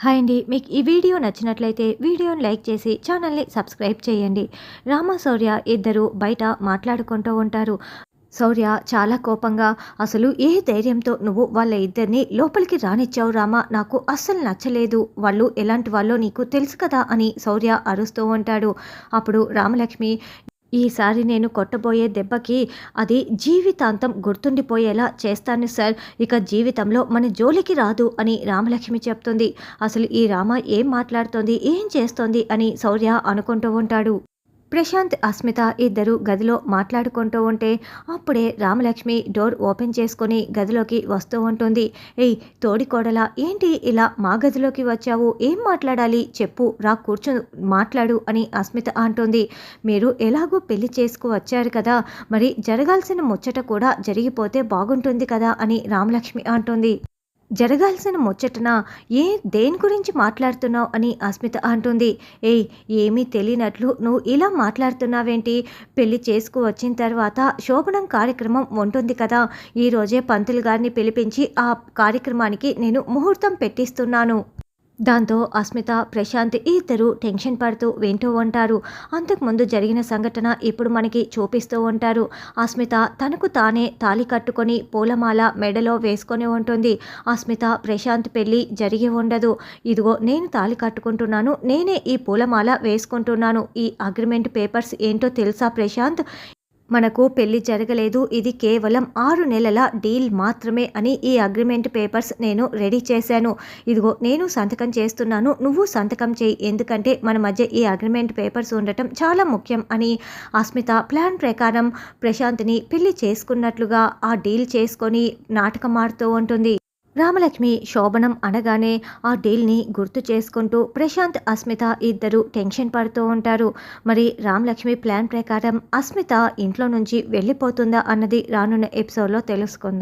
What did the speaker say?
Hi అండి. మీకు ఈ వీడియో నచ్చినట్లయితే వీడియోని లైక్ చేసి ఛానల్ని సబ్స్క్రైబ్ చేయండి. రామ, శౌర్య ఇద్దరు బయట మాట్లాడుకుంటూ ఉంటారు. శౌర్య చాలా కోపంగా, అసలు ఏ ధైర్యంతో నువ్వు వాళ్ళ ఇద్దరిని లోపలికి రానిచ్చావు రామ, నాకు అస్సలు నచ్చలేదు, వాళ్ళు ఎలాంటి వాళ్ళో నీకు తెలుసు కదా అని శౌర్య అరుస్తూ ఉంటాడు. అప్పుడు రామలక్ష్మి, ఈసారి నేను కొట్టబోయే దెబ్బకి అది జీవితాంతం గుర్తుండిపోయేలా చేస్తాను సార్. ఇక జీవితంలో మన జోలికి రాదు అని రామలక్ష్మి చెప్తుంది. అసలు ఈ రామ ఏం మాట్లాడుతోంది, ఏం చేస్తోంది అని శౌర్య అనుకుంటూ ఉంటాడు. ప్రశాంత్, అస్మిత ఇద్దరు గదిలో మాట్లాడుకుంటూ ఉంటే అప్పుడే రామలక్ష్మి డోర్ ఓపెన్ చేసుకొని గదిలోకి వస్తూ ఉంటుంది. ఏయ్ తోడికోడలా, ఏంటి ఇలా మా గదిలోకి వచ్చావు, ఏం మాట్లాడాలి చెప్పు, రా కూర్చో మాట్లాడు అని అస్మిత అంటుంది. మీరు ఎలాగో పెళ్లి చేసుకు వచ్చారు కదా, మరి జరగాల్సిన ముచ్చట కూడా జరిగిపోతే బాగుంటుంది కదా అని రామలక్ష్మి అంటుంది. జరగాల్సిన ముచ్చటన దేని గురించి మాట్లాడుతున్నావు అని అస్మిత అంటుంది. ఏయ్ ఏమీ తెలియనట్లు నువ్వు ఇలా మాట్లాడుతున్నావేంటి, పెళ్లి చేసుకు వచ్చిన తర్వాత శోభనం కార్యక్రమం ఉంటుంది కదా, ఈరోజే పంతులు గారిని పిలిపించి ఆ కార్యక్రమానికి నేను ముహూర్తం పెట్టిస్తున్నాను. దాంతో అస్మిత, ప్రశాంత్ ఇద్దరు టెన్షన్ పడుతూ వింటూ ఉంటారు. అంతకుముందు జరిగిన సంఘటన ఇప్పుడు మనకి చూపిస్తూ ఉంటారు. అస్మిత తనకు తానే తాళి కట్టుకొని పూలమాల మెడలో వేసుకొని ఉంటుంది. అస్మిత, ప్రశాంత్ పెళ్ళి జరిగి ఉండదు. ఇదిగో నేను తాళి కట్టుకుంటున్నాను, నేనే ఈ పూలమాల వేసుకుంటున్నాను. ఈ అగ్రిమెంట్ పేపర్స్ ఏంటో తెలుసా ప్రశాంత్, మనకు పెళ్లి జరగలేదు, ఇది కేవలం 6 నెలల డీల్ మాత్రమే అని ఈ అగ్రిమెంట్ పేపర్స్ నేను రెడీ చేశాను. ఇదిగో నేను సంతకం చేస్తున్నాను, నువ్వు సంతకం చేయి, ఎందుకంటే మన మధ్య ఈ అగ్రిమెంట్ పేపర్స్ ఉండటం చాలా ముఖ్యం అని అస్మిత ప్లాన్ ప్రకారం ప్రశాంత్ని పెళ్లి చేసుకున్నట్లుగా ఆ డీల్ చేసుకొని నాటకం ఆడుతూ ఉంటుంది. రామలక్ష్మి శోభనం అనగానే ఆ డీల్ని గుర్తు చేసుకుంటూ ప్రశాంత్, అస్మిత ఇద్దరు టెన్షన్ పడుతూ ఉంటారు. మరి రామలక్ష్మి ప్లాన్ ప్రకారం అస్మిత ఇంట్లో నుంచి వెళ్ళిపోతుందా అన్నది రానున్న ఎపిసోడ్లో తెలుసుకుందాం.